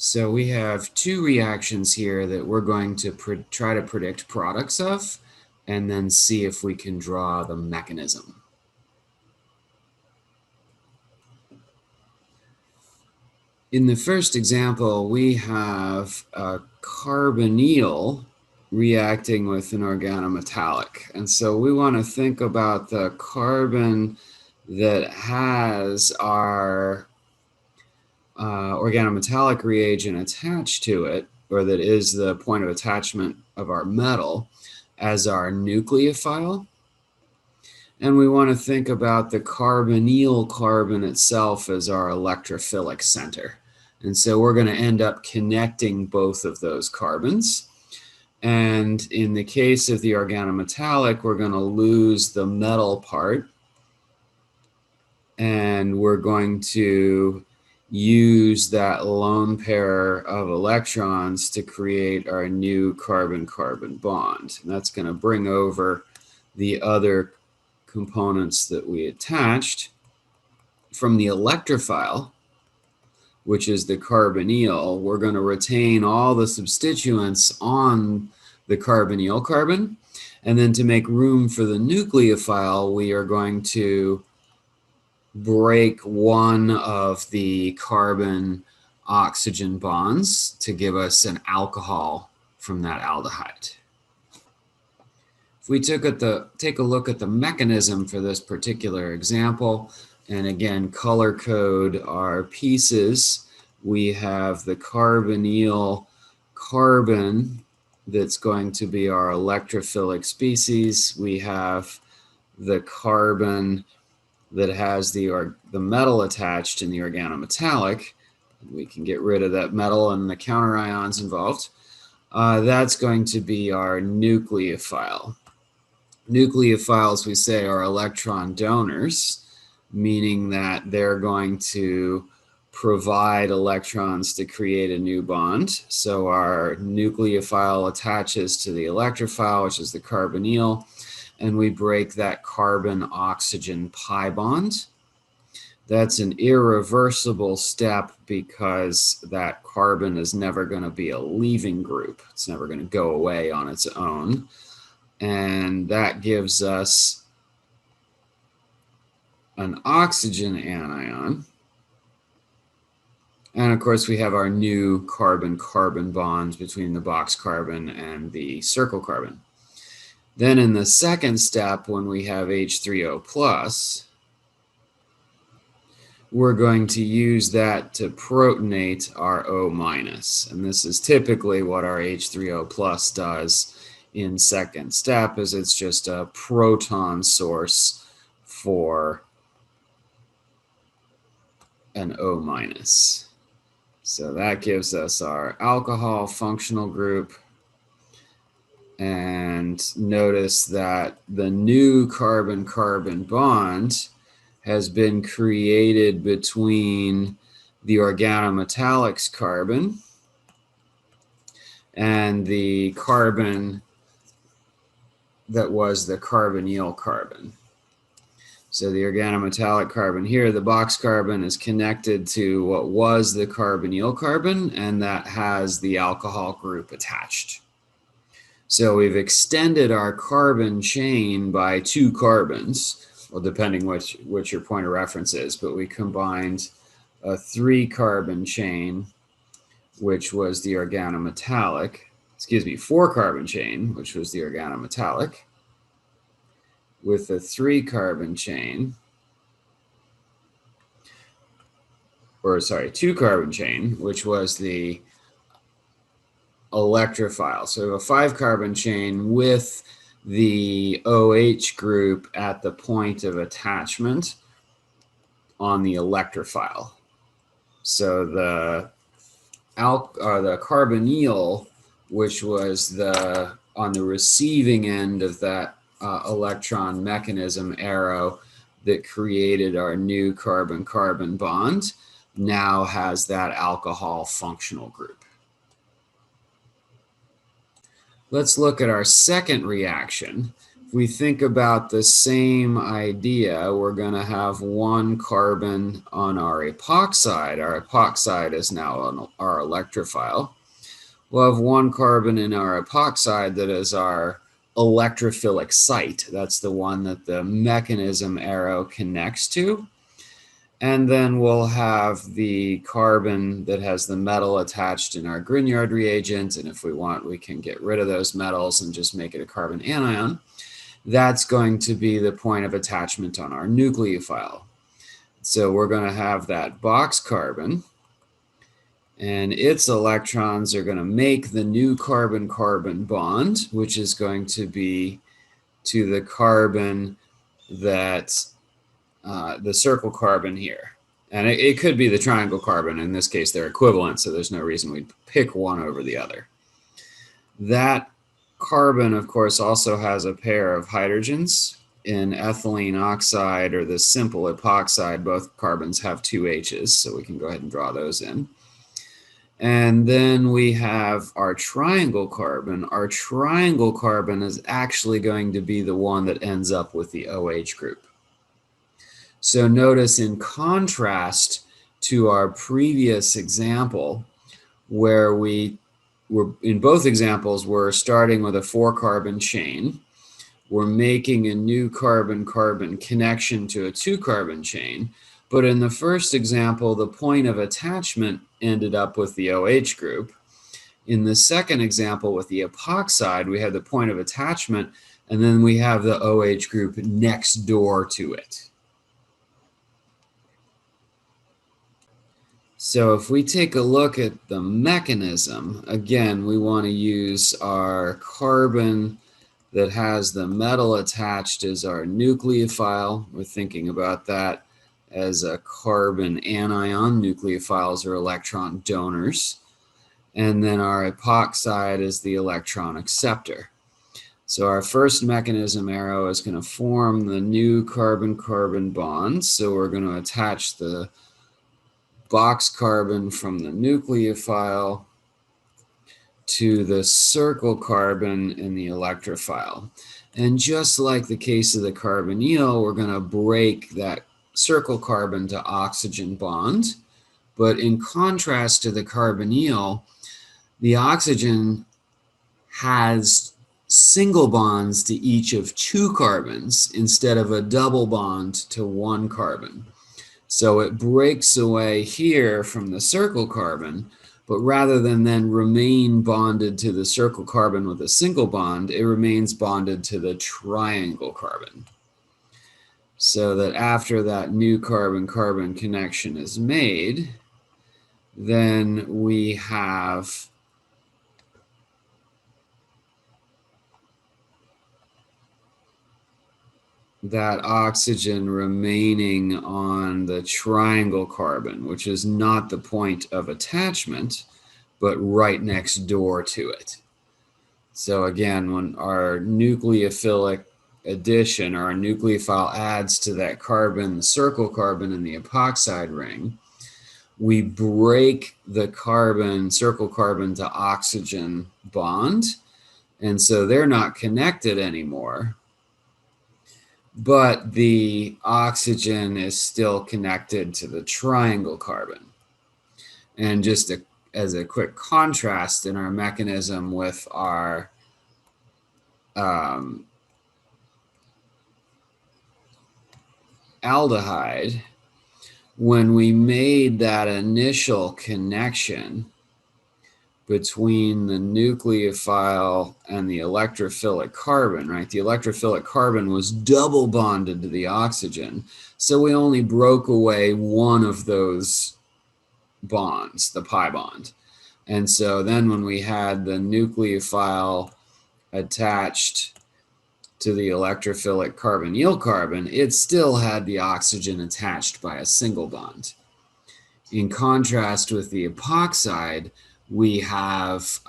So we have two reactions here that we're going to try to predict products of, and then see if we can draw the mechanism. In the first example, we have a carbonyl reacting with an organometallic. And so we want to think about the carbon that has our organometallic reagent attached to it, or that is the point of attachment of our metal, as our nucleophile. And we want to think about the carbonyl carbon itself as our electrophilic center. And so we're going to end up connecting both of those carbons. And in the case of the organometallic, we're going to lose the metal part. And we're going to use that lone pair of electrons to create our new carbon-carbon bond. And that's going to bring over the other components that we attached. From the electrophile, which is the carbonyl, we're going to retain all the substituents on the carbonyl carbon. And then to make room for the nucleophile, we are going to break one of the carbon-oxygen bonds to give us an alcohol from that aldehyde. If we take a look at the mechanism for this particular example, and again, color code our pieces, we have the carbonyl carbon that's going to be our electrophilic species. We have the carbon that has the metal attached in the organometallic. We can get rid of that metal and the counter ions involved. That's going to be our nucleophile. Nucleophiles, we say, are electron donors, meaning that they're going to provide electrons to create a new bond. So our nucleophile attaches to the electrophile, which is the carbonyl, and we break that carbon-oxygen pi bond. That's an irreversible step because that carbon is never going to be a leaving group. It's never going to go away on its own. And that gives us an oxygen anion. And of course, we have our new carbon-carbon bonds between the box carbon and the circle carbon. Then in the second step, when we have H3O+, we're going to use that to protonate our O-. And this is typically what our H3O+ does in second step, is it's just a proton source for an O-. So that gives us our alcohol functional group. And notice that the new carbon-carbon bond has been created between the organometallics carbon and the carbon that was the carbonyl carbon. So the organometallic carbon here, the box carbon, is connected to what was the carbonyl carbon, and that has the alcohol group attached. So we've extended our carbon chain by 2 carbons, well, depending which your point of reference is, but we combined a 3-carbon chain, which was the organometallic, 4-carbon chain, which was the organometallic, with a 3-carbon chain, 2-carbon chain, which was the electrophile. So we have a 5-carbon chain with the OH group at the point of attachment on the electrophile. So the carbonyl, which was on the receiving end of that electron mechanism arrow that created our new carbon-carbon bond, now has that alcohol functional group. Let's look at our second reaction if we think about the same idea, we're going to have one carbon on our epoxide. Our epoxide is now on our electrophile. We'll have one carbon in our epoxide that is our electrophilic site. That's the one that the mechanism arrow connects to. And then we'll have the carbon that has the metal attached in our Grignard reagent. And if we want, we can get rid of those metals and just make it a carbon anion. That's going to be the point of attachment on our nucleophile. So we're going to have that box carbon, and its electrons are going to make the new carbon-carbon bond, which is going to be to the carbon that the circle carbon here. And it could be the triangle carbon. In this case, they're equivalent, so there's no reason we'd pick one over the other. That carbon, of course, also has a pair of hydrogens. In ethylene oxide or the simple epoxide, both carbons have two H's, so we can go ahead and draw those in. And then we have our triangle carbon. Our triangle carbon is actually going to be the one that ends up with the OH group. So notice, in contrast to our previous example, where we were, in both examples, we're starting with a 4-carbon chain. We're making a new carbon-carbon connection to a 2-carbon chain. But in the first example, the point of attachment ended up with the OH group. In the second example with the epoxide, we had the point of attachment, and then we have the OH group next door to it. So if we take a look at the mechanism, again, we want to use our carbon that has the metal attached as our nucleophile. We're thinking about that as a carbon anion. Nucleophiles are electron donors. And then our epoxide is the electron acceptor. So our first mechanism arrow is going to form the new carbon-carbon bond. So we're going to attach the box carbon from the nucleophile to the circle carbon in the electrophile. And just like the case of the carbonyl, we're going to break that circle carbon to oxygen bond. But in contrast to the carbonyl, the oxygen has single bonds to each of 2 carbons instead of a double bond to 1 carbon. So it breaks away here from the circle carbon, but rather than then remain bonded to the circle carbon with a single bond, it remains bonded to the triangle carbon. So that after that new carbon-carbon connection is made, then we have that oxygen remaining on the triangle carbon, which is not the point of attachment, but right next door to it. So again, when our nucleophilic addition, or our nucleophile adds to that carbon, the circle carbon in the epoxide ring, we break the carbon, circle carbon to oxygen bond, and so they're not connected anymore. But the oxygen is still connected to the triangle carbon. And just as a quick contrast in our mechanism with our aldehyde, when we made that initial connection between the nucleophile and the electrophilic carbon, right? The electrophilic carbon was double bonded to the oxygen. So we only broke away one of those bonds, the pi bond. And so then when we had the nucleophile attached to the electrophilic carbonyl carbon, it still had the oxygen attached by a single bond. In contrast with the epoxide, we have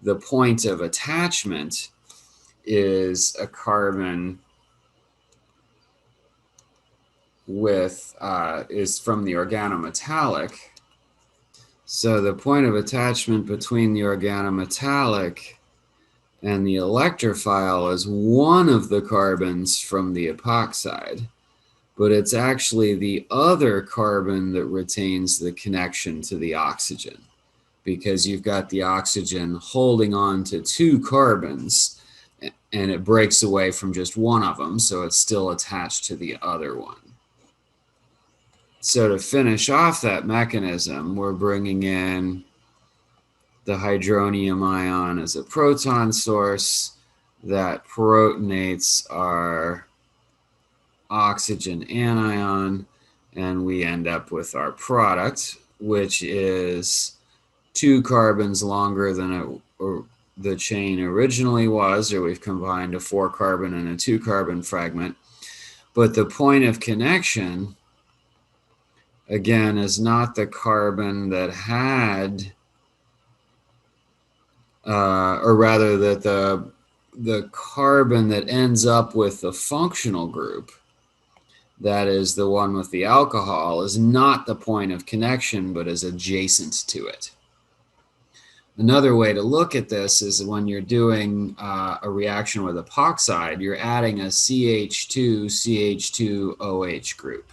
the point of attachment is a carbon with, is from the organometallic. So the point of attachment between the organometallic And the electrophile is one of the carbons from the epoxide, but it's actually the other carbon that retains the connection to the oxygen, because you've got the oxygen holding on to two carbons and it breaks away from just one of them, so it's still attached to the other one. So to finish off that mechanism, we're bringing in the hydronium ion as a proton source that protonates our oxygen anion, and we end up with our product, which is two carbons longer than the chain originally was, or we've combined a 4-carbon and a 2-carbon fragment. But the point of connection, again, is not the carbon that had, or rather that the carbon that ends up with the functional group, that is the one with the alcohol, is not the point of connection, but is adjacent to it. Another way to look at this is when you're doing a reaction with epoxide, you're adding a CH2, CH2OH group.